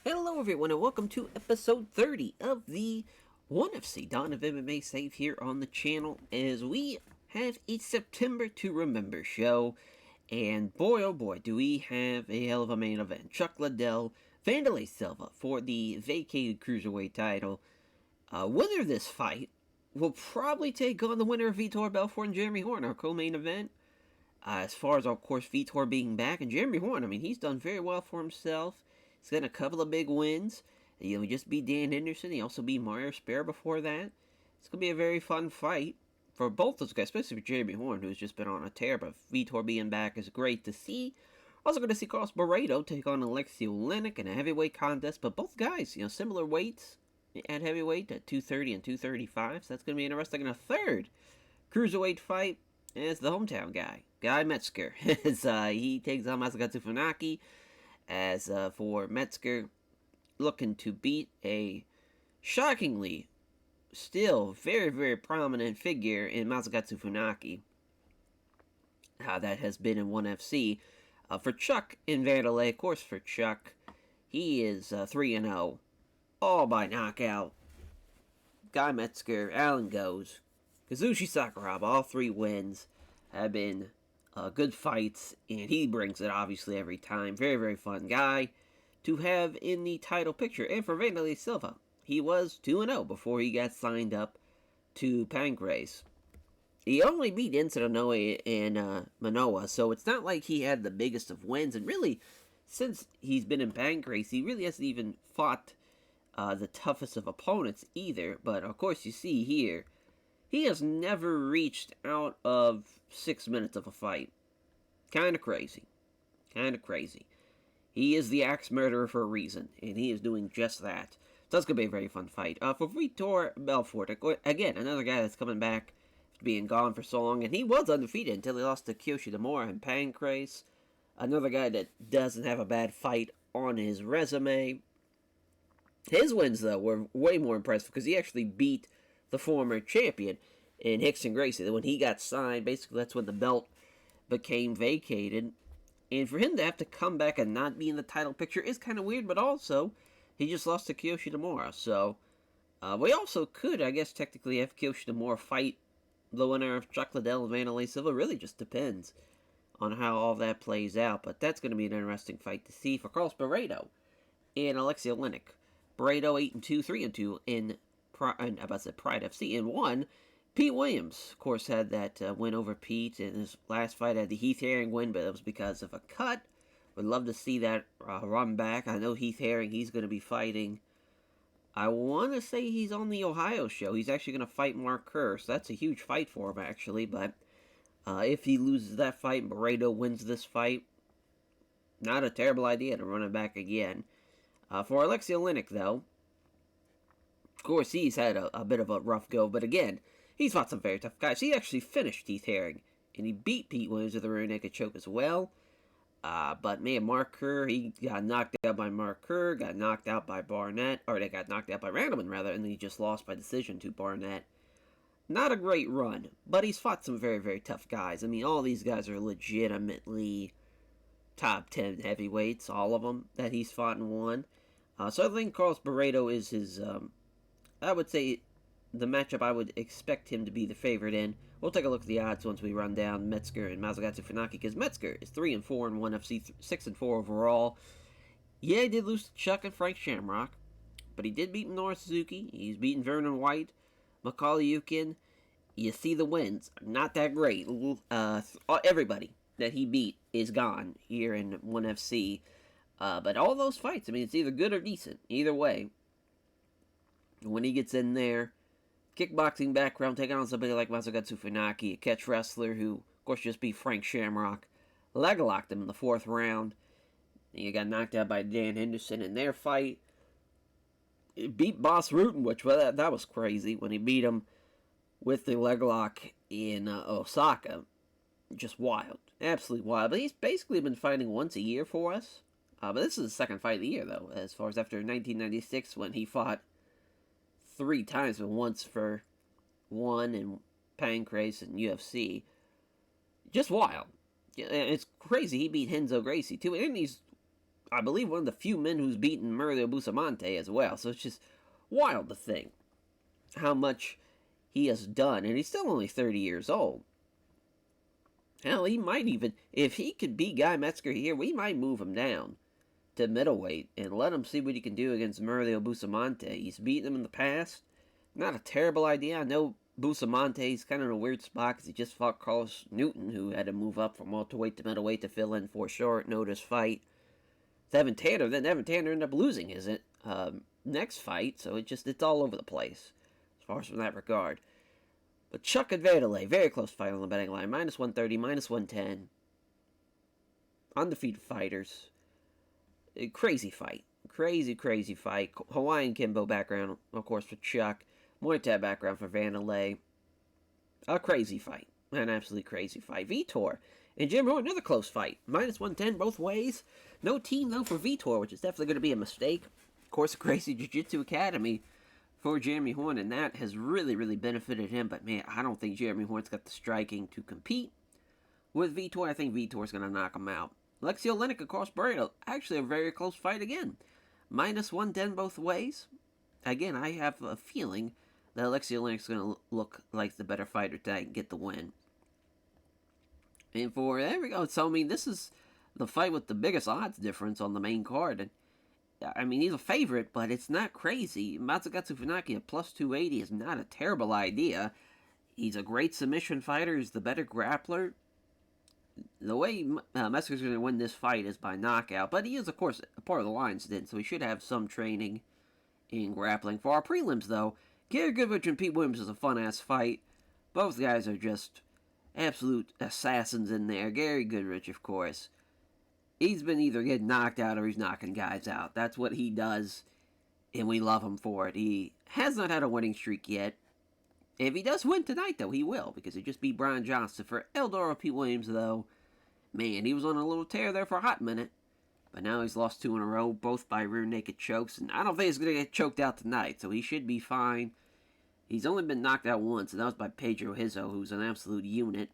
Hello everyone and welcome to episode 30 of the OneFC Dawn of MMA save here on the channel as we have a September to Remember show. And boy oh boy do we have a hell of a main event. Chuck Liddell, Wanderlei Silva for the vacated Cruiserweight title. Winner of this fight will probably take on the winner of Vitor, Belfort, and Jeremy Horn, our co-main event. As far as, of course, Vitor being back, and Jeremy Horn, I mean, he's done very well for himself. He's got a couple of big wins. He just beat Dan Henderson. He also beat Mario Spare before that. It's going to be a very fun fight for both those guys, especially for Jeremy Horn, who's just been on a tear. But Vitor being back is great to see. Also going to see Carlos Barreto take on Aleksei Oleinik in a heavyweight contest. But both guys, similar weights at heavyweight at 230 and 235. So that's going to be interesting. And a third cruiserweight fight is the hometown guy, Mezger, as he takes on Masakatsu Funaki. As for Mezger, looking to beat a shockingly still very, very prominent figure in Masakatsu Funaki. How that has been in OneFC. For Chuck in Wanderlei, of course for Chuck, he is 3-0, all by knockout. Guy Mezger, Allen goes, Kazushi Sakuraba, all three wins have been good fights, and he brings it obviously every time. Very, very fun guy to have in the title picture. And for Wanderlei Silva, he was 2-0 before he got signed up to Pancrase. He only beat Naoya and Manoa, so it's not like he had the biggest of wins. And really, since he's been in Pancrase, he really hasn't even fought the toughest of opponents either. But of course, you see here, he has never reached out of 6 minutes of a fight. Kind of crazy. Kind of crazy. He is the axe murderer for a reason, and he is doing just that. So that's going to be a very fun fight. For Vitor Belfort, again, another guy that's coming back after being gone for so long, and he was undefeated until he lost to Kiyoshi Demora in Pancrase. Another guy that doesn't have a bad fight on his resume. His wins, though, were way more impressive because he actually beat the former champion in Rickson Gracie. When he got signed, basically that's when the belt became vacated. And for him to have to come back and not be in the title picture is kind of weird, but also, he just lost to Kiyoshi Demora. So, we also could, I guess, technically have Kiyoshi Demora fight the winner of Chuck Liddell and Wanderlei Silva. Really just depends on how all that plays out. But that's going to be an interesting fight to see for Carlos Barreto and Aleksei Oleinik. Barreto 8-2, 3-2 in Pride FC. And one, Pete Williams, of course, had that win over Pete in his last fight. Had the Heath Herring win, but it was because of a cut. Would love to see that run back. I know Heath Herring, he's going to be fighting. I want to say he's on the Ohio show. He's actually going to fight Mark Kerr, so that's a huge fight for him, actually. But if he loses that fight and Barreto wins this fight, not a terrible idea to run it back again. For Aleksei Oleinik, though, of course, he's had a bit of a rough go, but again, he's fought some very tough guys. He actually finished Heath Herring, and he beat Pete Williams with a rear naked choke as well. But man, Mark Kerr, he got knocked out by Mark Kerr, got knocked out by Barnett, or they got knocked out by Randleman, rather, and then he just lost by decision to Barnett. Not a great run, but he's fought some very, very tough guys. I mean, all these guys are legitimately top 10 heavyweights, all of them that he's fought and won. So I think Carlos Barreto is his, I would say, the matchup I would expect him to be the favorite in. We'll take a look at the odds once we run down Mezger and Masakatsu Funaki, because Mezger is 3-4 in OneFC, 6-4 overall. Yeah, he did lose to Chuck and Frank Shamrock, but he did beat Minoru Suzuki. He's beaten Vernon White, Macaulay Yukin. You see the wins, not that great. Everybody that he beat is gone here in OneFC. But all those fights, I mean, it's either good or decent. Either way, when he gets in there, kickboxing background, taking on somebody like Masakatsu Funaki, a catch wrestler who, of course, just beat Frank Shamrock, leg locked him in the 4th round. And he got knocked out by Dan Henderson in their fight. He beat Boss Rutan, which, well, that was crazy when he beat him with the leg lock in Osaka. Just wild. Absolutely wild. But he's basically been fighting once a year for us. But this is the second fight of the year, though, as far as after 1996 when he fought 3 times, but once for one in Pancrase and UFC. Just wild. It's crazy. He beat Renzo Gracie, too. And he's I believe, one of the few men who's beaten Murilo Bustamante as well. So it's just wild to think how much he has done. And he's still only 30 years old. Hell, he might even, if he could beat Guy Mezger here, we might move him down to middleweight and let him see what he can do against Murilo Bustamante. He's beaten him in the past. Not a terrible idea. I know Bustamante's kind of in a weird spot because he just fought Carlos Newton, who had to move up from welterweight to middleweight to fill in for a short notice fight. Evan Tanner, then Evan Tanner ended up losing his next fight, so it's all over the place as far as from that regard. But Chuck and Wanderlei, very close fight on the betting line, minus 130, minus 110. Undefeated fighters. A crazy fight. Crazy fight. Hawaiian Kimbo background, of course, for Chuck. Muay Thai background for Wanderlei. A crazy fight. An absolutely crazy fight. Vitor and Jim Roy, another close fight. Minus 110 both ways. No team, though, for Vitor, which is definitely going to be a mistake. Of course, a crazy Jiu-Jitsu Academy for Jeremy Horn, and that has really benefited him. But, man, I don't think Jeremy Horn's got the striking to compete with Vitor. I think Vitor's going to knock him out. Aleksei Oleinik across Barreto. Actually, a very close fight again. Minus 110 both ways. Again, I have a feeling that Aleksei Oleinik's going to look like the better fighter tonight and get the win. And there we go. So, I mean, this is the fight with the biggest odds difference on the main card. And, I mean, he's a favorite, but it's not crazy. Masakatsu Funaki at plus 280 is not a terrible idea. He's a great submission fighter. He's the better grappler. The way Mezger's going to win this fight is by knockout. But he is, of course, a part of the Lions Den, so he should have some training in grappling. For our prelims, though, Gary Goodridge and Pete Williams is a fun-ass fight. Both guys are just absolute assassins in there. Gary Goodridge, of course. He's been either getting knocked out or he's knocking guys out. That's what he does, and we love him for it. He has not had a winning streak yet. If he does win tonight, though, he will, because he just beat Brian Johnston. For Eldora Pete Williams, though, man, he was on a little tear there for a hot minute. But now he's lost 2 in a row, both by rear naked chokes. And I don't think he's going to get choked out tonight, so he should be fine. He's only been knocked out once, and that was by Pedro Hizzo, who's an absolute unit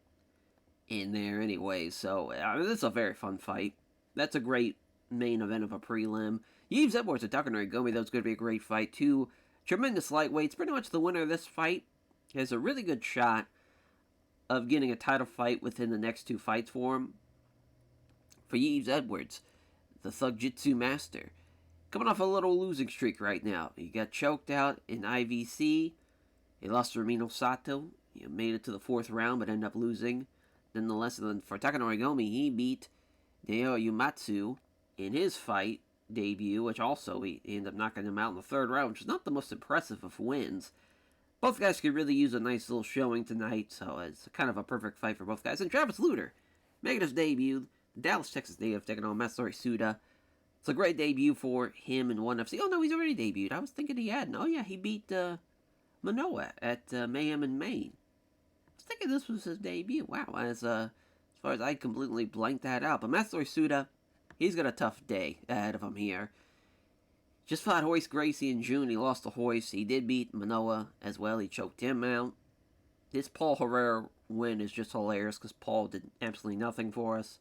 in there anyway. So, this is a very fun fight. That's a great main event of a prelim. Yves Edwards and Takanori Gomi, that's going to be a great fight. 2 tremendous lightweights. Pretty much the winner of this fight has a really good shot of getting a title fight within the next 2 fights for him. For Yves Edwards, the Thug Jitsu master, coming off a little losing streak right now. He got choked out in IVC. He lost to Ramiro Sato. He made it to the 4th round, but ended up losing. Nonetheless, for Takanori Gomi, he beat Naoya Uematsu in his fight debut, which also he ended up knocking him out in the 3rd round, which is not the most impressive of wins. Both guys could really use a nice little showing tonight, so it's kind of a perfect fight for both guys. And Travis Lutter, making his debut, the Dallas, Texas native, taking on Masanori Suda. It's a great debut for him in 1FC. Oh, no, he's already debuted. I was thinking he hadn't. Oh, yeah, he beat Manoa at Mayhem in Maine. I was thinking this was his debut. Wow, as far as I completely blanked that out. But Masanori Suda, he's got a tough day ahead of him here. Just fought Royce Gracie in June. He lost to Royce. He did beat Manoa as well. He choked him out. This Paul Herrera win is just hilarious because Paul did absolutely nothing for us.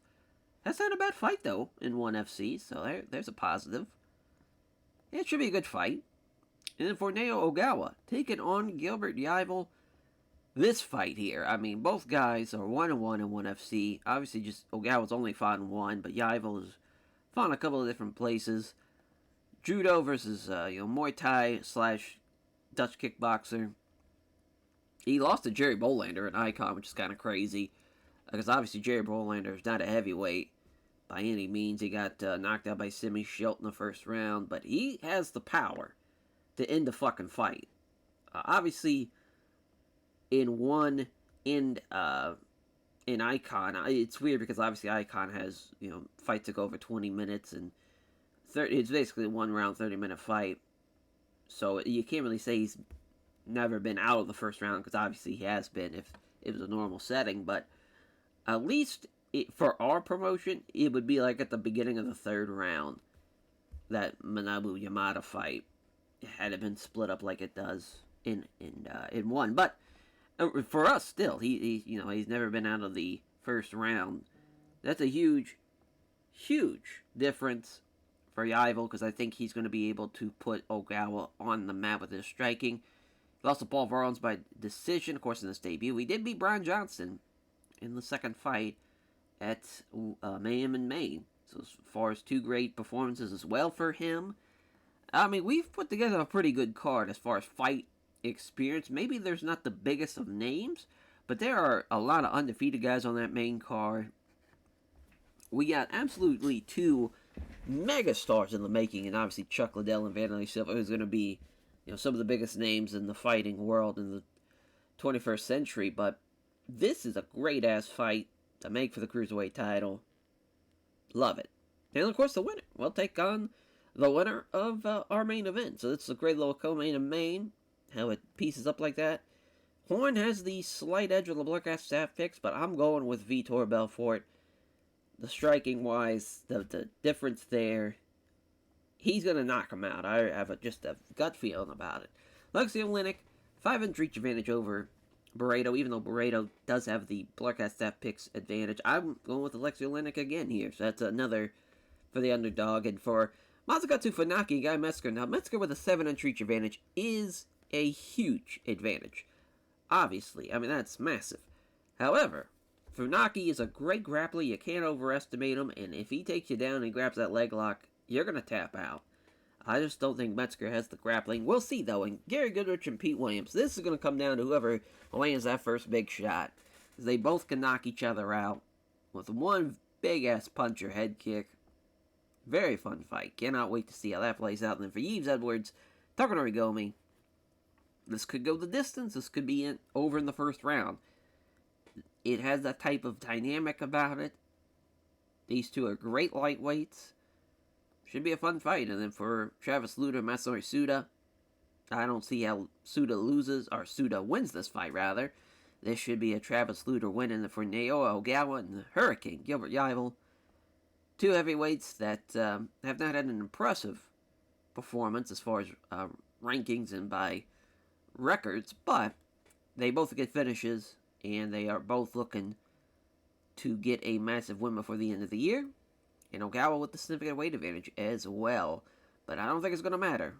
That's not a bad fight, though, in 1FC, so there's a positive. It should be a good fight. And then for Naoya Ogawa, taking on Gilbert Yvel. This fight here, I mean, both guys are 1-1 in 1FC. Obviously, just Ogawa's only fought in 1, but Yvel has fought in a couple of different places. Judo versus, Muay Thai / Dutch kickboxer. He lost to Jerry Bolander, an icon, which is kind of crazy. Because obviously Jerry Bolander is not a heavyweight by any means. He got knocked out by Simi Schilt in the 1st round. But he has the power to end the fucking fight. Obviously, in Icon, it's weird because obviously Icon has, fights that go over 20 minutes. And it's basically a 1-round, 30-minute fight. So you can't really say he's never been out of the 1st round, because obviously he has been if it was a normal setting. But at least for our promotion, it would be like at the beginning of the 3rd round, that Manabu Yamada fight, had it been split up like it does in 1. But for us, still, he's never been out of the 1st round. That's a huge difference for Yvel because I think he's going to be able to put Ogawa on the map with his striking. He lost to Paul Varlins by decision, of course, in this debut. He did beat Brian Johnson in the second fight at Mayhem in Maine. So as far as 2 great performances as well for him. I mean, we've put together a pretty good card as far as fight experience. Maybe there's not the biggest of names, but there are a lot of undefeated guys on that main card. We got absolutely 2 mega stars in the making, and obviously Chuck Liddell and Wanderlei Silva, who's going to be, some of the biggest names in the fighting world in the 21st century. But this is a great ass fight to make for the cruiserweight title. Love it. And of course, the winner will take on the winner of our main event. So it's a great little co-main in Maine. How it pieces up like that. Horn has the slight edge of the Bloodcast staff picks, but I'm going with Vitor Belfort. The striking wise, the difference there, he's going to knock him out. I have just a gut feeling about it. Aleksei Oleinik, 5-inch reach advantage over Barreto, even though Barreto does have the Bloodcast staff picks advantage. I'm going with Aleksei Oleinik again here, so that's another for the underdog. And for Masakatsu, Funaki, Guy Mezger. Now, Mezger with a 7-inch reach advantage is a huge advantage. Obviously, I mean, that's massive. However, Funaki is a great grappler. You can't overestimate him, and if he takes you down and grabs that leg lock, you're going to tap out. I just don't think Mezger has the grappling. We'll see, though. And Gary Goodridge and Pete Williams, this is going to come down to whoever lands that first big shot. They both can knock each other out with one big-ass punch or head kick. Very fun fight. Cannot wait to see how that plays out. And then for Yves Edwards, Takanori Gomi, this could go the distance. This could be over in the first round. It has that type of dynamic about it. These 2 are great lightweights. Should be a fun fight. And then for Travis Lutter, Masanori Suda, I don't see how Suda wins this fight, rather. This should be a Travis Lutter win. And then for Naoya, Ogawa, and the Hurricane, Gilbert, Yvel, 2 heavyweights that have not had an impressive performance as far as rankings and by records, but they both get finishes, and they are both looking to get a massive win before the end of the year. And Ogawa with the significant weight advantage as well. But I don't think it's going to matter.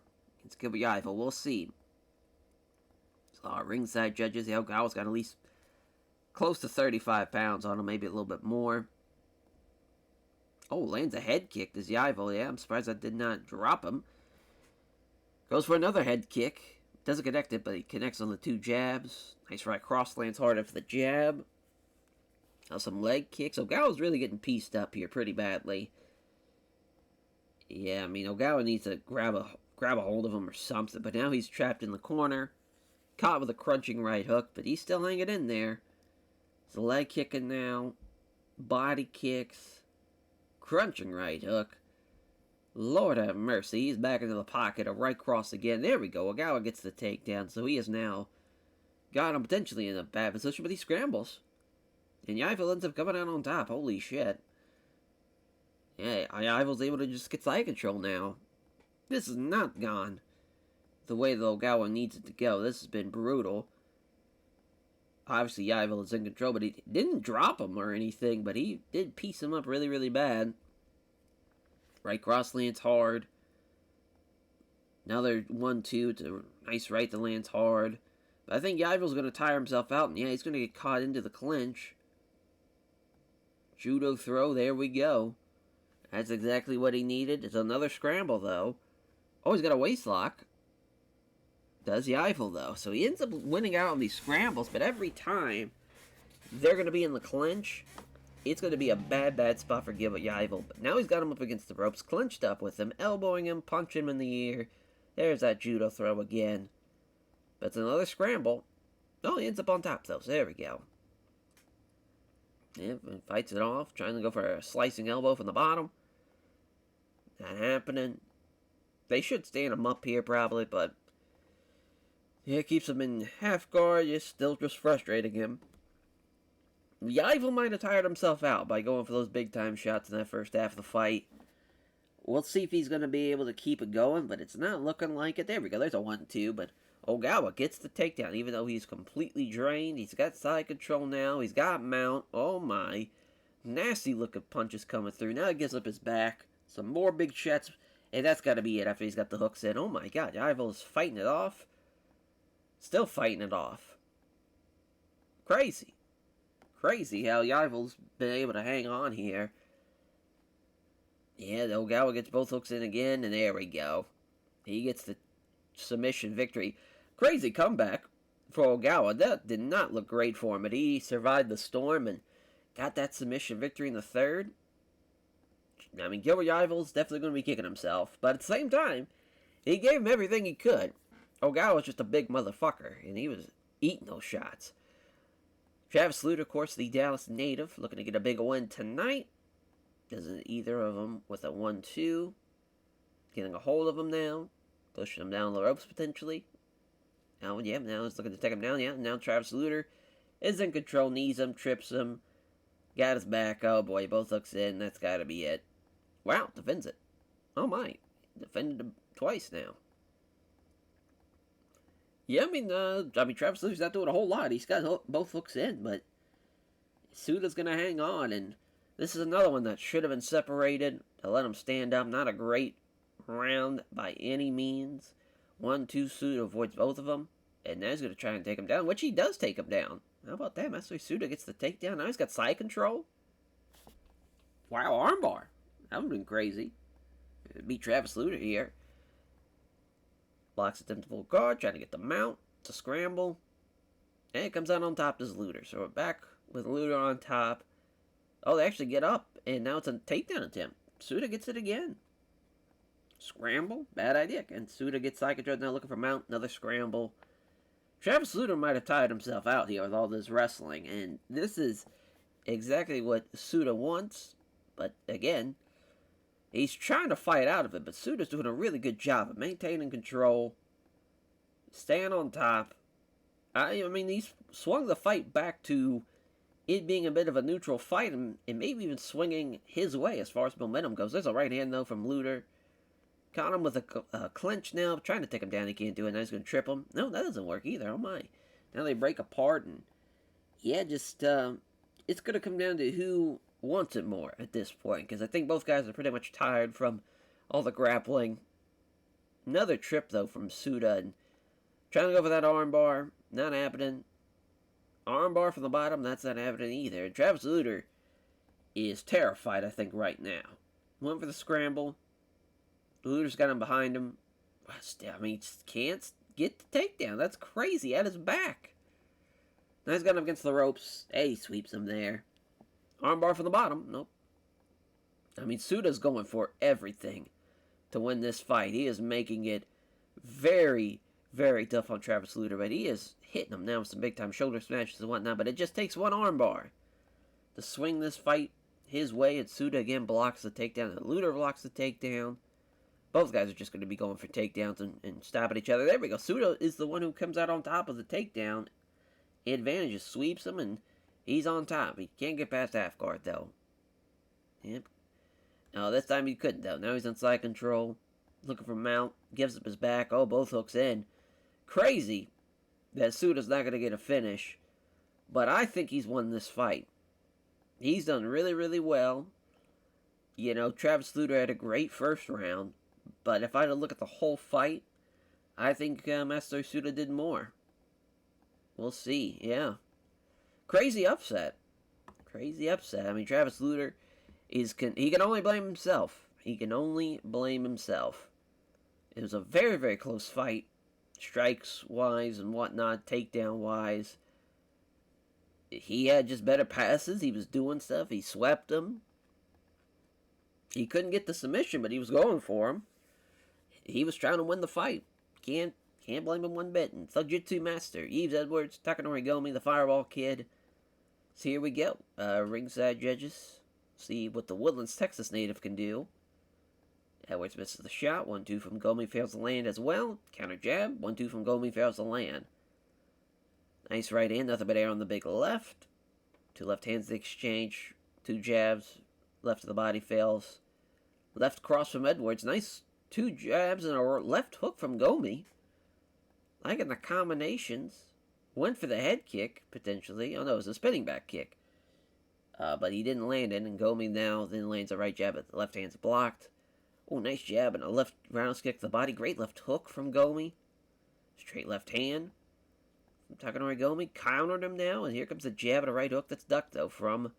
It's Gilbert Yvel. We'll see. So our ringside judges, Ogawa's got at least close to 35 pounds on him, maybe a little bit more. Oh, lands a head kick. Does Yvel? Yeah, I'm surprised that did not drop him. Goes for another head kick. Doesn't connect it, but he connects on the 2 jabs. Nice right cross, lands hard after the jab. Now some leg kicks. Ogawa's really getting pieced up here pretty badly. Yeah, I mean, Ogawa needs to grab a hold of him or something, but now he's trapped in the corner. Caught with a crunching right hook, but he's still hanging in there. It's a leg kicking now. Body kicks. Crunching right hook. Lord have mercy, he's back into the pocket, a right cross again. There we go, Ogawa gets the takedown, so he has now got him potentially in a bad position, but he scrambles. And Yvel ends up coming out on top, holy shit. Yeah, Yvel's able to just get side control now. This is not gone the way that Ogawa needs it to go. This has been brutal. Obviously, Yvel is in control, but he didn't drop him or anything, but he did piece him up really, really bad. Right cross lands hard. Another 1-2 to nice right that lands hard. But I think Yvel's going to tire himself out, and yeah, he's going to get caught into the clinch. Judo throw, there we go. That's exactly what he needed. It's another scramble, though. Oh, he's got a waist lock. Does Yvel, though. So he ends up winning out on these scrambles, but every time they're going to be in the clinch, it's going to be a bad, bad spot for Gilbert Yvel. But now he's got him up against the ropes, clinched up with him, elbowing him, punching him in the ear. There's that judo throw again. But it's another scramble. Oh, he ends up on top, though. So there we go. Yeah, fights it off, trying to go for a slicing elbow from the bottom. Not happening. They should stand him up here, probably, but yeah, keeps him in half guard, still just frustrating him. Yvel might have tired himself out by going for those big-time shots in that first half of the fight. We'll see if he's going to be able to keep it going, but it's not looking like it. There we go, there's a 1-2, but Ogawa gets the takedown, even though he's completely drained. He's got side control now, he's got mount, oh my. Nasty looking punches coming through. Now he gives up his back. Some more big shots And that's got to be it after he's got the hooks in. Oh my god, Yvel's fighting it off. Still fighting it off. Crazy. Crazy how Yvel's been able to hang on here. Yeah, Ogawa gets both hooks in again, and there we go. He gets the submission victory. Crazy comeback for Ogawa. That did not look great for him, but he survived the storm and got that submission victory in the third. I mean, Gilbert Yvel's definitely going to be kicking himself, but at the same time, he gave him everything he could. Ogawa was just a big motherfucker, and he was eating those shots. Travis Lutter, of course, the Dallas native, looking to get a big win tonight. Doesn't either of them with a 1-2. Getting a hold of him now. Pushing him down the ropes, potentially. Now he's looking to take him down. Yeah, now Travis Lutter is in control. Knees him, trips him. Got his back. Oh, boy, both hooks in. That's got to be it. Wow, defends it. Oh, my. Defended him twice now. Yeah, I mean, Travis Lutter's not doing a whole lot. He's got both hooks in, but Suda's going to hang on, and this is another one that should have been separated to let him stand up. Not a great round by any means. 1-2, Suda avoids both of them, and now he's going to try and take him down, which he does take him down. How about that? Master Suda gets the takedown. Now he's got side control. Wow, armbar. That would have been crazy. Beat Travis Lutter here. Blocks attempt to full guard, trying to get the mount. It's a scramble. And it comes out on top as Lutter. So we're back with Lutter on top. Oh, they actually get up, and now it's a takedown attempt. Suda gets it again. Scramble, bad idea. And Suda gets side control, now looking for mount, another scramble. Travis Lutter might have tired himself out here with all this wrestling, and this is exactly what Suda wants. But again, he's trying to fight out of it, but Suda's doing a really good job of maintaining control, staying on top. I mean, he's swung the fight back to it being a bit of a neutral fight, and maybe even swinging his way as far as momentum goes. There's a right hand, though, from Lutter. Caught him with a clinch now, trying to take him down. He can't do it. Now he's going to trip him. No, that doesn't work either. Oh, my. Now they break apart, and yeah, just, it's going to come down to who wants it more at this point, because I think both guys are pretty much tired from all the grappling. Another trip, though, from Suda, and trying to go for that armbar. Not happening. Armbar from the bottom, that's not happening either. And Travis Lutter is terrified, I think, right now. Went for the scramble. Lutter's got him behind him. I mean, he just can't get the takedown. That's crazy. At his back. Now he's got him against the ropes. Hey, he sweeps him there. Armbar from the bottom. Nope. I mean, Suda's going for everything to win this fight. He is making it very, very tough on Travis Lutter, but he is hitting him now with some big-time shoulder smashes and whatnot, but it just takes one armbar to swing this fight his way, and Suda again blocks the takedown, and Lutter blocks the takedown. Both guys are just going to be going for takedowns and stopping each other. There we go. Suda is the one who comes out on top of the takedown. Advantages, sweeps him, and he's on top. He can't get past half guard, though. Yep. No, this time he couldn't, though. Now he's on side control. Looking for mount. Gives up his back. Oh, both hooks in. Crazy that Suda's not going to get a finish. But I think he's won this fight. He's done really, really well. You know, Travis Lutter had a great first round. But if I had to look at the whole fight, I think Master Suda did more. We'll see, yeah. Crazy upset. Crazy upset. I mean, Travis Lutter he can only blame himself. He can only blame himself. It was a very, very close fight. Strikes-wise and whatnot, takedown-wise. He had just better passes. He was doing stuff. He swept him. He couldn't get the submission, but he was going for him. He was trying to win the fight. Can't blame him one bit. And Thug-Jitsu Master, Yves Edwards, Takanori Gomi, the Fireball Kid. So here we go. Ringside judges. See what the Woodlands, Texas native can do. Edwards misses the shot. 1-2 from Gomi, fails to land as well. Counter jab. 1-2 from Gomi, fails to land. Nice right hand. Nothing but air on the big left. Two left hands exchange. Two jabs. Left of the body fails. Left cross from Edwards. Nice two jabs and a left hook from Gomi. Liking the combinations. Went for the head kick, potentially. Oh no, it was a spinning back kick. But he didn't land it, and Gomi now then lands a right jab, but the left hand's blocked. Oh, nice jab and a left roundhouse kick to the body. Great left hook from Gomi. Straight left hand from Takanori. Gomi countered him now, and here comes a jab and a right hook that's ducked, though, from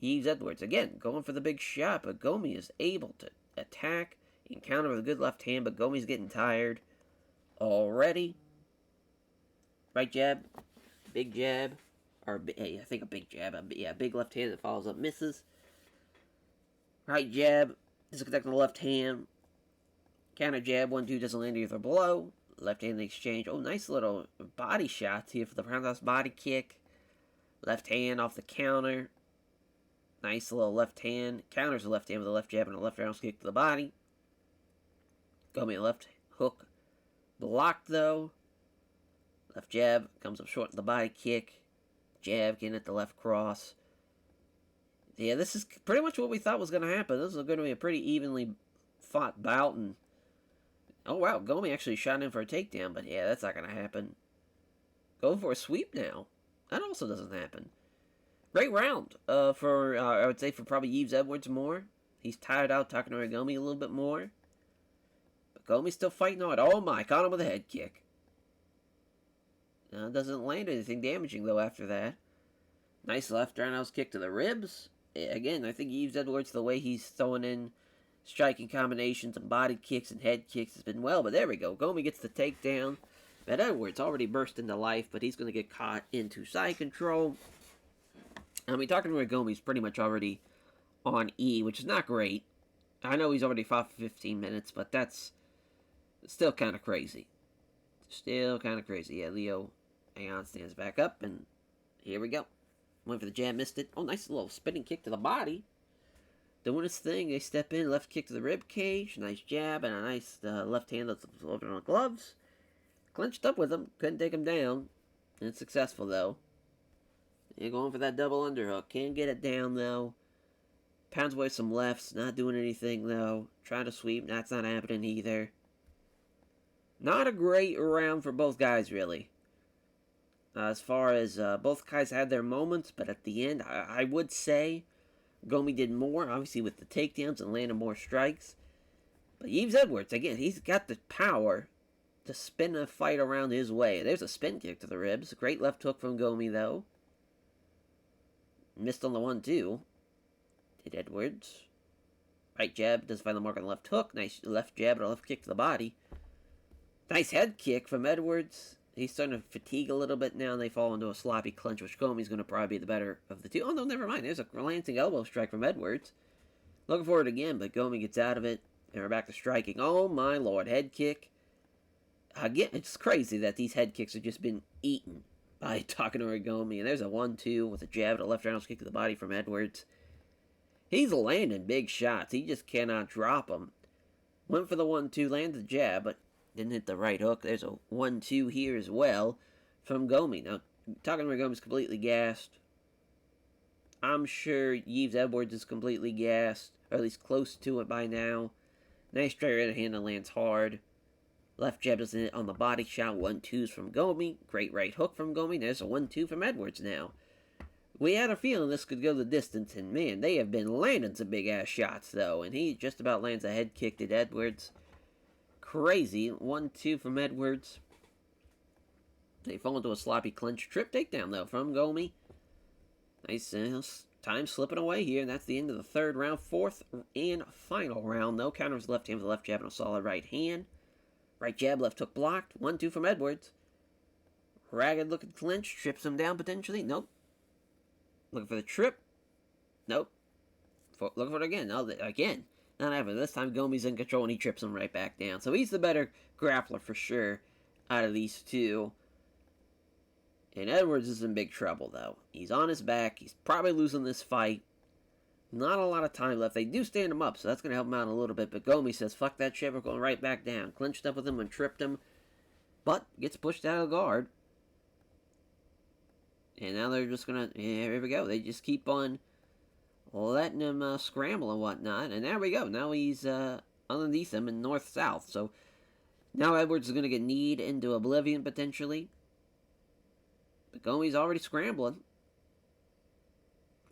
Yves Edwards. Again, going for the big shot, but Gomi is able to attack and counter with a good left hand, but Gomi's getting tired already. Right jab, big jab, or I think a big jab, yeah, big left hand that follows up, misses. Right jab, disconnecting the left hand. Counter jab, 1-2, doesn't land either blow. Left hand exchange. Oh, nice little body shots here for the roundhouse body kick. Left hand off the counter. Nice little left hand. Counters the left hand with a left jab and a left roundhouse kick to the body. Gomi left hook. Blocked though. Left jab comes up short in the body kick. Jab getting at the left cross. Yeah, this is pretty much what we thought was going to happen. This is going to be a pretty evenly fought bout. And oh wow, Gomi actually shot in for a takedown, but yeah, that's not going to happen. Going for a sweep now. That also doesn't happen. Great round for, I would say, for probably Yves Edwards more. He's tired out Takanori Gomi a little bit more. But Gomi's still fighting on. Oh my, caught him with a head kick. Doesn't land anything damaging, though, after that. Nice left roundhouse kick to the ribs. Again, I think Yves Edwards, the way he's throwing in striking combinations and body kicks and head kicks has been well. But there we go. Gomi gets the takedown. But Edwards already burst into life, but he's going to get caught into side control. I mean, Takanori Gomi's pretty much already on E, which is not great. I know he's already fought for 15 minutes, but that's still kind of crazy. Still kind of crazy. Yeah, Leo Aeon stands back up, and here we go. Went for the jab, missed it. Oh, nice little spinning kick to the body. Doing his thing. They step in, left kick to the rib cage. Nice jab, and a nice left hand that's over on the gloves. Clinched up with him. Couldn't take him down. And successful, though. You're going for that double underhook. Can't get it down, though. Pounds away some lefts. Not doing anything, though. Trying to sweep. That's not happening either. Not a great round for both guys, really. As far as both guys had their moments, but at the end, I would say Gomi did more, obviously with the takedowns and landing more strikes. But Yves Edwards, again, he's got the power to spin a fight around his way. There's a spin kick to the ribs. Great left hook from Gomi, though. Missed on the 1-2. Did Edwards. Right jab, does find the mark on the left hook. Nice left jab and a left kick to the body. Nice head kick from Edwards. He's starting to fatigue a little bit now, and they fall into a sloppy clinch, which Gomi's going to probably be the better of the two. Oh, no, never mind. There's a glancing elbow strike from Edwards. Looking for it again, but Gomi gets out of it, and we're back to striking. Oh, my lord. Head kick. Again, it's crazy that these head kicks have just been eaten by Takanori Gomi. And there's a 1-2 with a jab and a left roundhouse kick to the body from Edwards. He's landing big shots. He just cannot drop them. Went for the 1-2, landed the jab, but didn't hit the right hook. There's a 1-2 here as well from Gomi. Now, Takanori Gomi's completely gassed. I'm sure Yves Edwards is completely gassed, or at least close to it by now. Nice straight right hand that lands hard. Left jab doesn't hit on the body shot. 1-2s from Gomi. Great right hook from Gomi. There's a 1-2 from Edwards now. We had a feeling this could go the distance, and man, they have been landing some big-ass shots, though. And he just about lands a head kick to Edwards. Crazy. 1-2 from Edwards. They fall into a sloppy clinch. Trip takedown, though, from Gomi. Nice time slipping away here, and that's the end of the third round. Fourth and final round, though. Counters left hand with a left jab and a solid right hand. Right jab, left hook blocked. 1-2 from Edwards. Ragged looking clinch. Trips him down potentially. Nope. Looking for the trip. Nope. Looking for it again. No, again. Not happening. This time Gomi's in control and he trips him right back down. So he's the better grappler for sure out of these two. And Edwards is in big trouble, though. He's on his back. He's probably losing this fight. Not a lot of time left. They do stand him up, so that's going to help him out a little bit. But Gomi says, fuck that shit, we're going right back down. Clinched up with him and tripped him. But gets pushed out of the guard. And now they're just going to, yeah, here we go. They just keep on letting him scramble and whatnot. And there we go. Now he's underneath him in north-south. So now Edwards is going to get kneed into oblivion, potentially. But Gomi's already scrambling.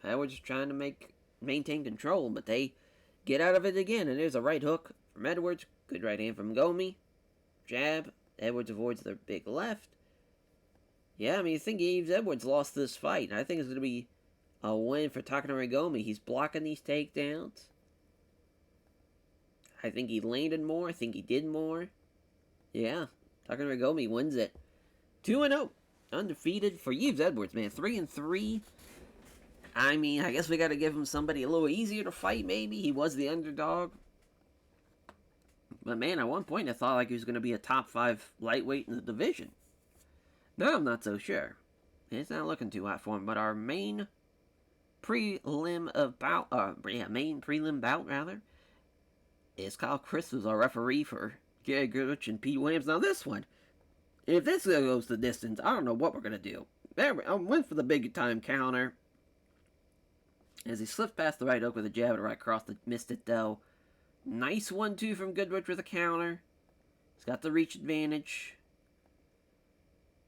Edwards is trying to maintain control, but they get out of it again. And there's a right hook from Edwards. Good right hand from Gomi. Jab. Edwards avoids the big left. Yeah, I mean, I think Edwards lost this fight. I think it's going to be a win for Takanori Gomi. He's blocking these takedowns. I think he landed more. I think he did more. Yeah, Takanori Gomi wins it. 2-0. Undefeated for Yves Edwards, man. 3-3. I mean, I guess we got to give him somebody a little easier to fight, maybe. He was the underdog. But, man, at one point I thought like he was going to be a top 5 lightweight in the division. Now I'm not so sure. It's not looking too hot for him. But our main prelim bout, is Kyle Chris, who's our referee for Goodridge and Pete Williams. Now this one, if this goes the distance, I don't know what we're going to do. I went for the big time counter. As he slipped past the right hook with a jab and right cross, missed it though. Nice 1-2 from Goodridge with a counter. He's got the reach advantage.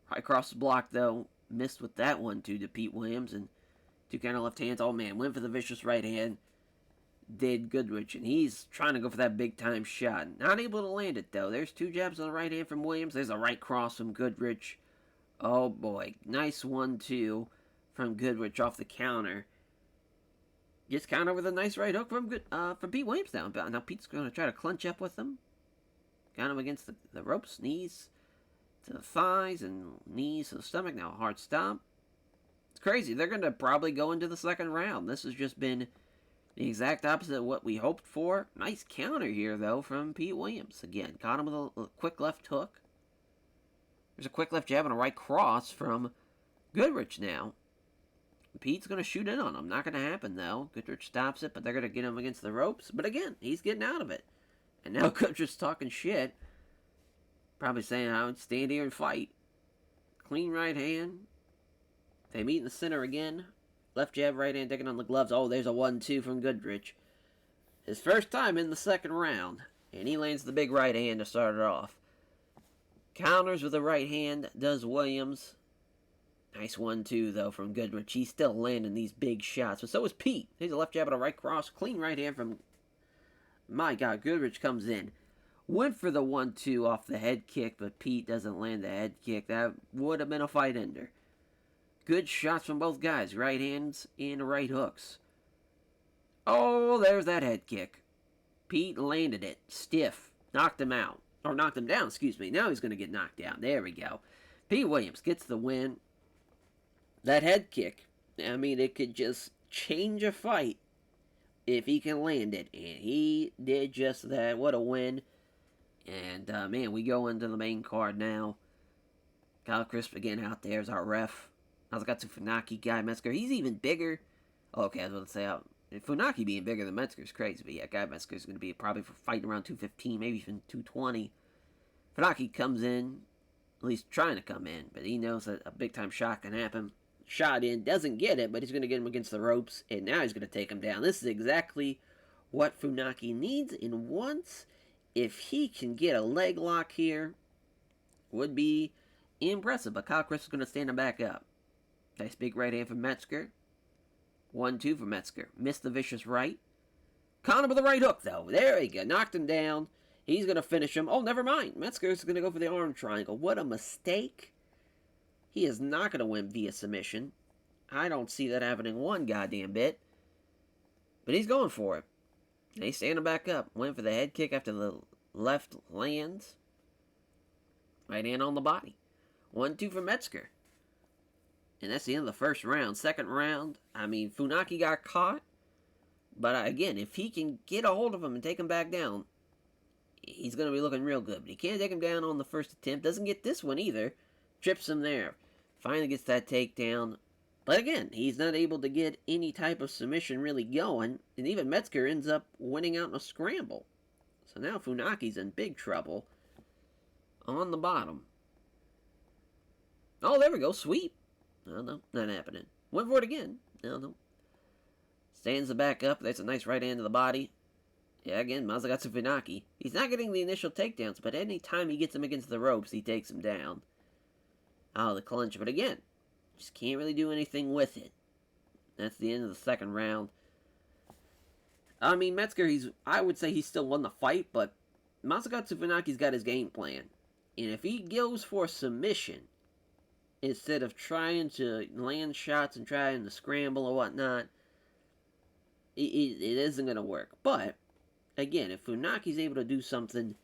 Right cross was blocked though. Missed with that 1-2 to Pete Williams. And 2 counter left hands. Oh man, went for the vicious right hand. Did Goodridge. And he's trying to go for that big time shot. Not able to land it though. There's 2 jabs on the right hand from Williams. There's a right cross from Goodridge. Oh boy. Nice 1-2 from Goodridge off the counter. Gets counter with a nice right hook from Pete Williams now. Now Pete's going to try to clinch up with him. Got him against the ropes. Knees to the thighs and knees to the stomach. Now a hard stop. It's crazy. They're going to probably go into the second round. This has just been the exact opposite of what we hoped for. Nice counter here, though, from Pete Williams. Again, caught him with a quick left hook. There's a quick left jab and a right cross from Goodridge now. Pete's going to shoot in on him. Not going to happen, though. Goodridge stops it, but they're going to get him against the ropes. But again, he's getting out of it. And now Goodridge's talking shit. Probably saying, I would stand here and fight. Clean right hand. They meet in the center again. Left jab, right hand, taking on the gloves. Oh, there's a 1-2 from Goodridge. His first time in the second round. And he lands the big right hand to start it off. Counters with the right hand does Williams. Nice 1-2, though, from Goodridge. He's still landing these big shots. But so is Pete. Here's a left jab and a right cross. Clean right hand from... My God, Goodridge comes in. Went for the 1-2 off the head kick, but Pete doesn't land the head kick. That would have been a fight ender. Good shots from both guys. Right hands and right hooks. Oh, there's that head kick. Pete landed it. Stiff. Knocked him out. Or knocked him down, excuse me. Now he's going to get knocked down. There we go. Pete Williams gets the win. That head kick, I mean, it could just change a fight if he can land it. And he did just that. What a win. And, man, we go into the main card now. Kyle Crisp again out there as our ref. Masakatsu Funaki, Guy Mezger. He's even bigger. Okay, I was going to say, Funaki being bigger than Mezger is crazy. But yeah, Guy Mezger is going to be probably for fighting around 215, maybe even 220. Funaki comes in, at least trying to come in. But he knows that a big-time shot can happen. Shot in, doesn't get it, but he's going to get him against the ropes. And now he's going to take him down. This is exactly what Funaki needs and wants. If he can get a leg lock here, would be impressive. But Kyle Chris is going to stand him back up. Nice big right hand from Mezger. 1-2 from Mezger. Missed the vicious right. Caught him with the right hook, though. There he go. Knocked him down. He's going to finish him. Oh, never mind. Metzger's going to go for the arm triangle. What a mistake. He is not going to win via submission. I don't see that happening one goddamn bit. But he's going for it. And he's standing back up. Went for the head kick after the left lands. Right hand on the body. 1-2 for Mezger. And that's the end of the first round. Second round, I mean, Funaki got caught. But again, if he can get a hold of him and take him back down, he's going to be looking real good. But he can't take him down on the first attempt. Doesn't get this one either. Trips him there. Finally gets that takedown. But again, he's not able to get any type of submission really going. And even Mezger ends up winning out in a scramble. So now Funaki's in big trouble. On the bottom. Oh, there we go. Sweep. No, not happening. Went for it again. No. Stands the back up. That's a nice right hand to the body. Yeah, again, Masakatsu Funaki. He's not getting the initial takedowns, but any time he gets him against the ropes, he takes him down. Oh, the clinch. But again, just can't really do anything with it. That's the end of the second round. I mean, Mezger, I would say he still won the fight, but Masakatsu Funaki's got his game plan. And if he goes for submission, instead of trying to land shots and trying to scramble or whatnot, it isn't going to work. But, again, if Funaki's able to do something,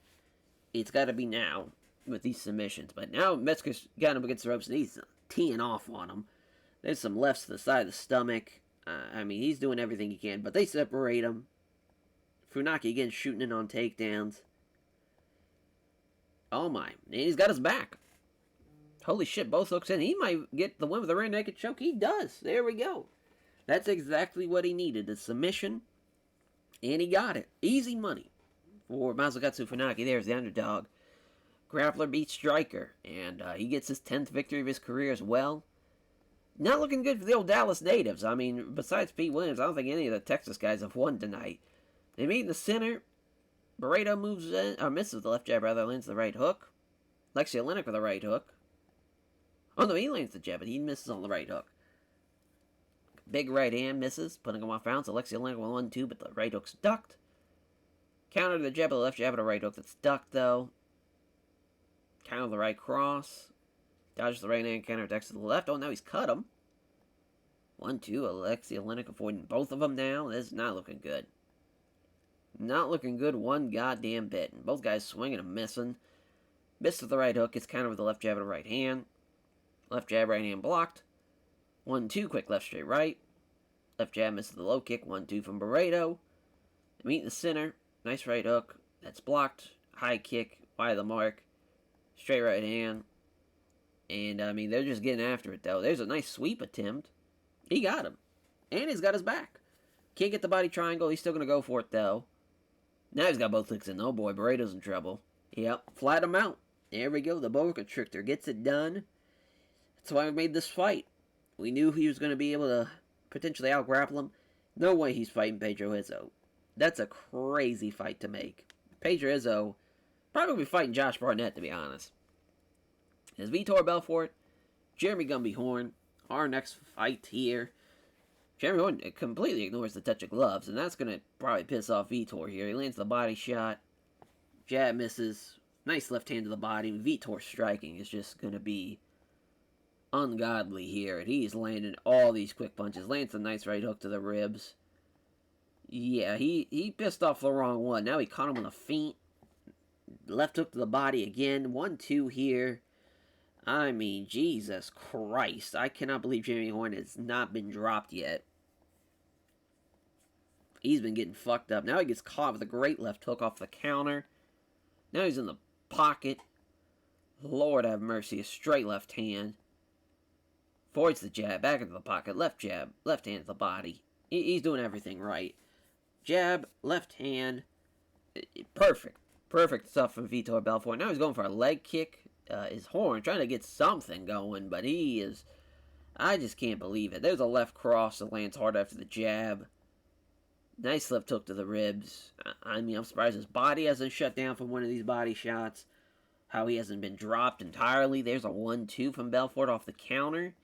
it's got to be now with these submissions. But now Mezger's got him against the ropes and he's teeing off on him. There's some lefts to the side of the stomach. I mean, he's doing everything he can, but they separate him. Funaki again shooting in on takedowns. Oh my, and he's got his back. Holy shit, both hooks in. He might get the win with a rear naked choke. He does. There we go. That's exactly what he needed, the submission. And he got it. Easy money for Masakatsu Funaki. There's the underdog. Grappler beats striker. And he gets his 10th victory of his career as well. Not looking good for the old Dallas natives. I mean, besides Pete Williams, I don't think any of the Texas guys have won tonight. They meet in the center. Barreto moves in, or misses the left jab, rather, lands the right hook. Aleksei with the right hook. Oh no, he lands the jab, but he misses on the right hook. Big right hand misses, putting him off balance. Aleksei with 1-2, but the right hook's ducked. Counter to the jab, the left jab, and a right hook that's ducked, though. Counter the right cross. Dodges the right hand, counter attacks to the left. Oh, now he's cut him. 1-2, Aleksei avoiding both of them now. This is not looking good. Not looking good one goddamn bit. And both guys swinging and missing. Missed with the right hook. Gets countered with the left jab and a right hand. Left jab, right hand blocked. 1-2, quick left straight right. Left jab misses the low kick. 1-2 from Barreto. Meet in the center. Nice right hook. That's blocked. High kick. Wide of the mark. Straight right hand. And, I mean, they're just getting after it, though. There's a nice sweep attempt. He got him. And he's got his back. Can't get the body triangle. He's still going to go for it, though. Now he's got both hooks in. Oh, boy. Barreto's in trouble. Yep. Flat him out. There we go. The boa constrictor gets it done. That's why we made this fight. We knew he was going to be able to potentially out-grapple him. No way he's fighting Pedro Izzo. That's a crazy fight to make. Pedro Izzo probably be fighting Josh Barnett, to be honest. As Vitor Belfort, Jeremy Gumby Horn, our next fight here. Jeremy Horn completely ignores the touch of gloves, and that's going to probably piss off Vitor here. He lands the body shot. Jab misses. Nice left hand to the body. Vitor striking is just going to be ungodly here. And he's landing all these quick punches. Lands a nice right hook to the ribs. Yeah, he pissed off the wrong one. Now he caught him on the feint. Left hook to the body again. 1-2 here. I mean, Jesus Christ. I cannot believe Jeremy Horn has not been dropped yet. He's been getting fucked up. Now he gets caught with a great left hook off the counter. Now he's in the pocket. Lord have mercy. A straight left hand. Avoids the jab. Back into the pocket. Left jab. Left hand to the body. He's doing everything right. Jab. Left hand. Perfect. Perfect stuff from Vitor Belfort. Now he's going for a leg kick. His Horn, trying to get something going, but he is... I just can't believe it. There's a left cross that lands hard after the jab. Nice left hook to the ribs. I mean, I'm surprised his body hasn't shut down from one of these body shots. How he hasn't been dropped entirely. There's a 1-2 from Belfort off the counter.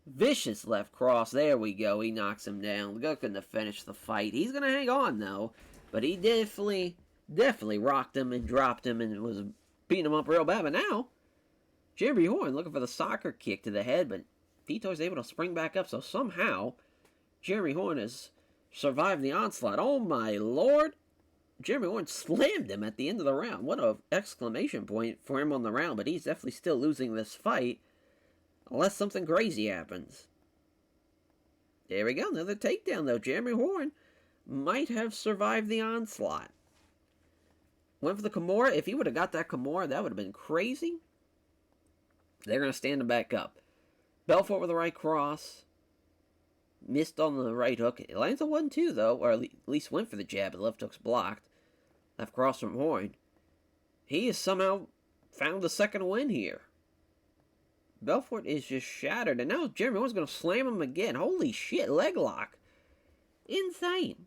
Vicious left cross. There we go. He knocks him down. Looking to finish the fight. He's going to hang on, though. But he definitely rocked him and dropped him and was beating him up real bad. But now, Jeremy Horn looking for the soccer kick to the head, but Vitor's able to spring back up. So somehow, Jeremy Horn has survived the onslaught. Oh my lord! Jeremy Horn slammed him at the end of the round. What a exclamation point for him on the round, but he's definitely still losing this fight. Unless something crazy happens. There we go, another takedown though. Jeremy Horn might have survived the onslaught. Went for the Kimura. If he would have got that Kimura, that would have been crazy. They're going to stand him back up. Belfort with the right cross. Missed on the right hook. It lands a 1-2, though. Or at least went for the jab. The left hook's blocked. Left cross from Horn. He has somehow found the second win here. Belfort is just shattered. And now Jeremy Horn's going to slam him again. Holy shit. Leg lock. Insane.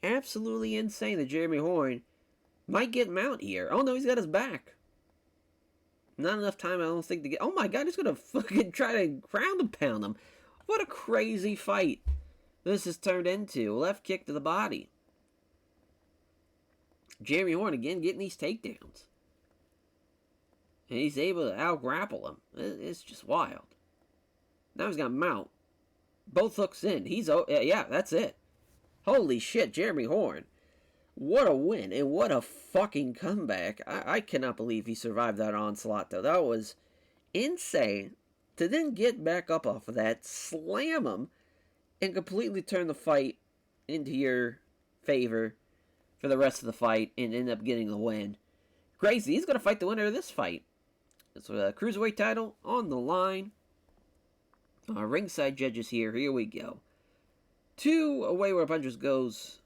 Absolutely insane that Jeremy Horn might get him out here. Oh no, he's got his back. Not enough time, I don't think, to get... Oh my god, he's gonna fucking try to ground and pound him. What a crazy fight this has turned into. Left kick to the body. Jeremy Horn again getting these takedowns. And he's able to out-grapple him. It's just wild. Now he's got mount. Both hooks in. Yeah, that's it. Holy shit, Jeremy Horn. What a win, and what a fucking comeback. I cannot believe he survived that onslaught, though. That was insane. To then get back up off of that, slam him, and completely turn the fight into your favor for the rest of the fight, and end up getting the win. Crazy. He's going to fight the winner of this fight. It's a cruiserweight title on the line. Ringside judges here. Here we go. 2 away where Punches goes,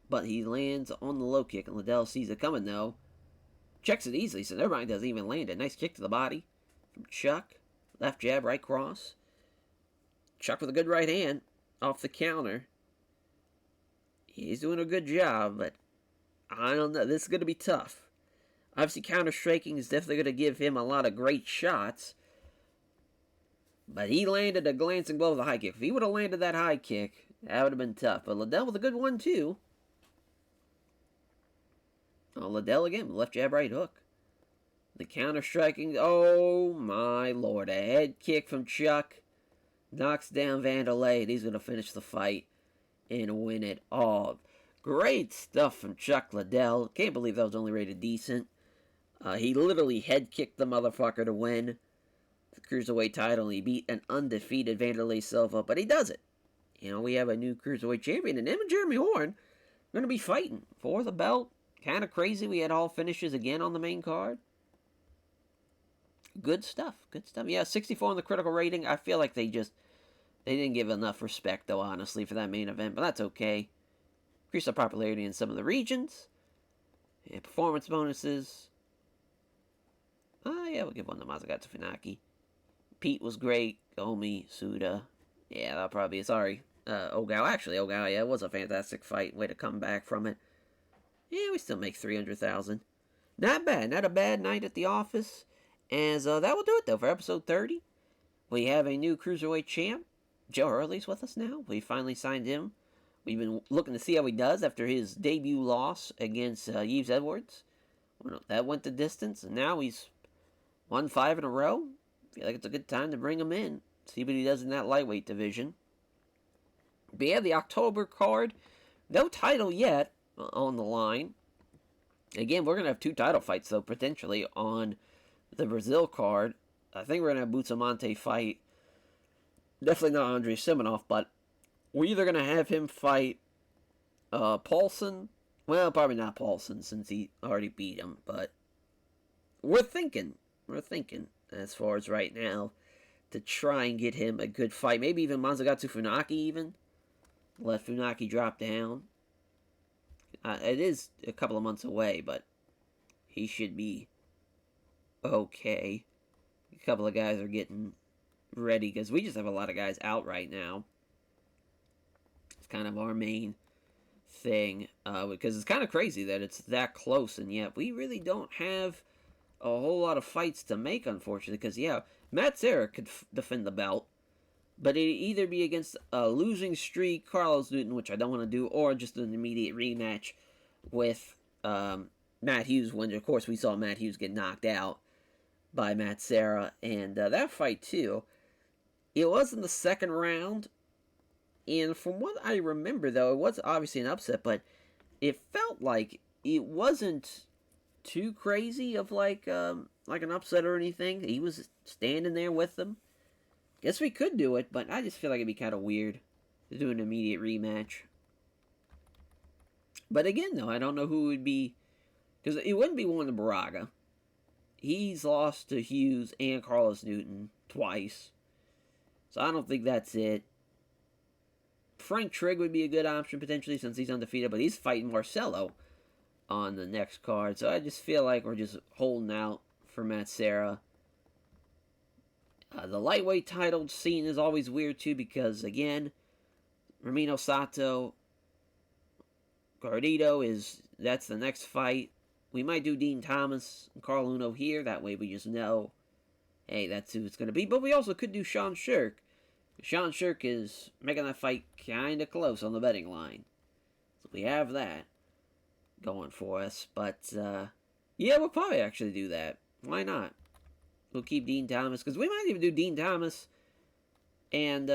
but he lands on the low kick, and Liddell sees it coming, though. Checks it easily, so never mind, doesn't even land it. Nice kick to the body from Chuck. Left jab, right cross. Chuck with a good right hand off the counter. He's doing a good job, but I don't know. This is going to be tough. Obviously, counter-striking is definitely going to give him a lot of great shots. But he landed a glancing blow with a high kick. If he would have landed that high kick, that would have been tough. But Liddell with a good one, too. Oh, Liddell again. Left jab, right hook. The counter-striking. Oh, my lord. A head kick from Chuck. Knocks down Wanderlei. And he's going to finish the fight and win it all. Great stuff from Chuck Liddell. Can't believe that was only rated decent. He literally head-kicked the motherfucker to win the Cruiserweight title. He beat an undefeated Wanderlei Silva, but he does it. You know, we have a new Cruiserweight champion, and him and Jeremy Horn are going to be fighting for the belt. Kind of crazy we had all finishes again on the main card. Good stuff. Good stuff. Yeah, 64 on the critical rating. I feel like they didn't give enough respect, though, honestly, for that main event, but that's okay. Increase the popularity in some of the regions. Yeah, performance bonuses. Yeah, we'll give one to Masakatsu Funaki. Pete was great. Gomi, Suda. Yeah, that'll probably be it. Sorry. Ogawa. Actually, Ogawa, yeah, it was a fantastic fight. Way to come back from it. Yeah, we still make $300,000. Not bad. Not a bad night at the office. As that will do it, though, for episode 30. We have a new Cruiserweight champ. Joe Hurley's with us now. We finally signed him. We've been looking to see how he does after his debut loss against Yves Edwards. Well, that went the distance, and now he's won 5 in a row. Feel like it's a good time to bring him in. See what he does in that lightweight division. But yeah, the October card. No title yet on the line. Again, we're going to have 2 title fights, though, potentially, on the Brazil card. I think we're going to have Bustamante fight. Definitely not Andrei Simonov, but we're either going to have him fight Paulson. Well, probably not Paulson, since he already beat him, but we're thinking as far as right now to try and get him a good fight. Maybe even Masakatsu Funaki even. Let Funaki drop down. It is a couple of months away, but he should be okay. A couple of guys are getting ready because we just have a lot of guys out right now. It's kind of our main thing because it's kind of crazy that it's that close, and yet we really don't have a whole lot of fights to make, unfortunately, because yeah, Matt Serra could defend the belt, but it'd either be against a losing streak Carlos Newton, which I don't want to do, or just an immediate rematch with Matt Hughes, when of course we saw Matt Hughes get knocked out by Matt Serra. And that fight too, it was in the second round, and from what I remember, though, it was obviously an upset, but it felt like it wasn't too crazy of like an upset or anything. He was standing there with them. Guess we could do it, but I just feel like it'd be kind of weird to do an immediate rematch. But again, though, I don't know who would be, because it wouldn't be Juan Baraga. He's lost to Hughes and Carlos Newton twice, so I don't think that's it. Frank Trigg would be a good option potentially since he's undefeated, but he's fighting Marcelo on the next card, so I just feel like we're just holding out for Matt Serra. The lightweight title scene is always weird too because, again, Ramiro Sato, Gardito that's the next fight. We might do Dean Thomas and Carl Uno here, that way we just know, hey, that's who it's going to be. But we also could do Sean Shirk. Sean Shirk is making that fight kind of close on the betting line. So we have that. going for us. But, yeah, we'll probably actually do that. Why not? We'll keep Dean Thomas, because we might even do Dean Thomas and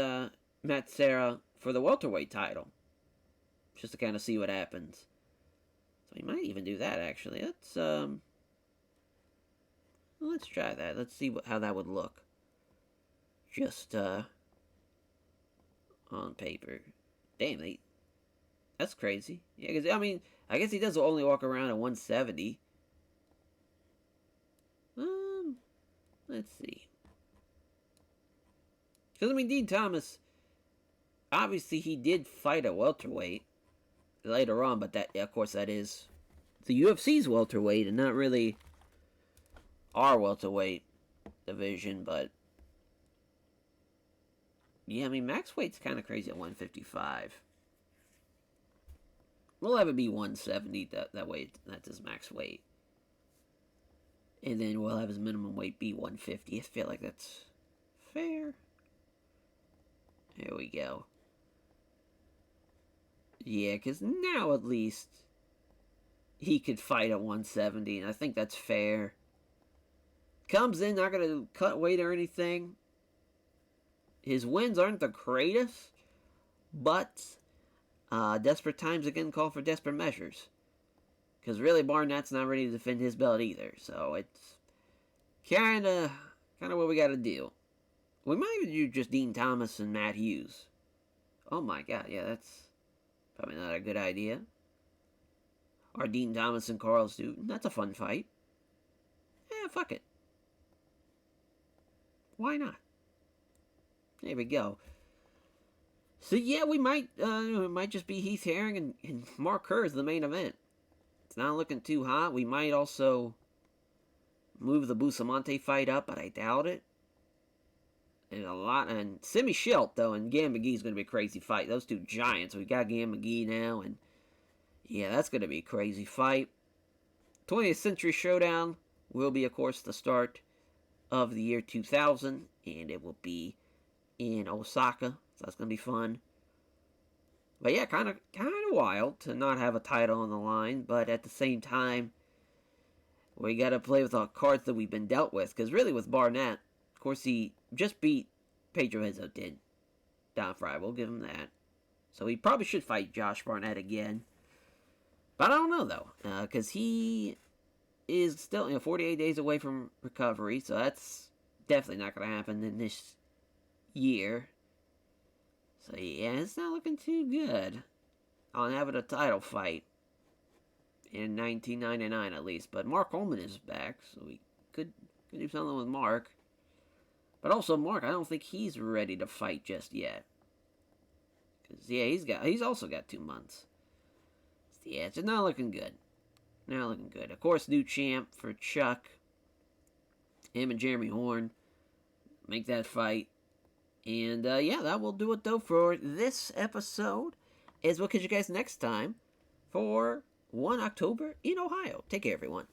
Matt Serra for the welterweight title, just to kind of see what happens. So we might even do that, actually. Let's try that. Let's see how that would look. Just on paper. Damn, that's crazy. Yeah, because, I mean, I guess he does only walk around at 170. Let's see. Because, I mean, Dean Thomas, obviously he did fight at welterweight later on, but that, yeah, of course, that is the UFC's welterweight and not really our welterweight division, but yeah, I mean, max weight's kind of crazy at 155. We'll have it be 170, that way that's his max weight. And then we'll have his minimum weight be 150. I feel like that's fair. There we go. Yeah, because now at least he could fight at 170, and I think that's fair. Comes in, not going to cut weight or anything. His wins aren't the greatest, but desperate times again call for desperate measures. Because really, Barnett's not ready to defend his belt either, so it's kind of what we got to do. We might even do just Dean Thomas and Matt Hughes. Oh my god, yeah, that's probably not a good idea. Or Dean Thomas and Carl Stewart. That's a fun fight. Yeah, fuck it. Why not? There we go. So yeah, we might it might just be Heath Herring and Mark Kerr as the main event. It's not looking too hot. We might also move the Bustamante fight up, but I doubt it. And Simi Schilt, though, and Gam McGee's going to be a crazy fight. Those two giants. We got Gam McGee now, and yeah, that's going to be a crazy fight. 20th Century Showdown will be, of course, the start of the year 2000, and it will be in Osaka, so that's going to be fun. But yeah, kind of wild to not have a title on the line, but at the same time, we got to play with the cards that we've been dealt with, because really with Barnett, of course, he just beat Pedro Hezzo, did Don Fry. We'll give him that. So he probably should fight Josh Barnett again. But I don't know, though, because he is still 48 days away from recovery, so that's definitely not going to happen in this year. So yeah, it's not looking too good on having a title fight in 1999 at least. But Mark Coleman is back, so we could do something with Mark. But also Mark, I don't think he's ready to fight just yet. Cause yeah, he's also got 2 months. So, yeah, it's not looking good. Not looking good. Of course, new champ for Chuck. Him and Jeremy Horn make that fight. And yeah, that will do it though for this episode. As we'll catch you guys next time for 1 October in Ohio. Take care, everyone.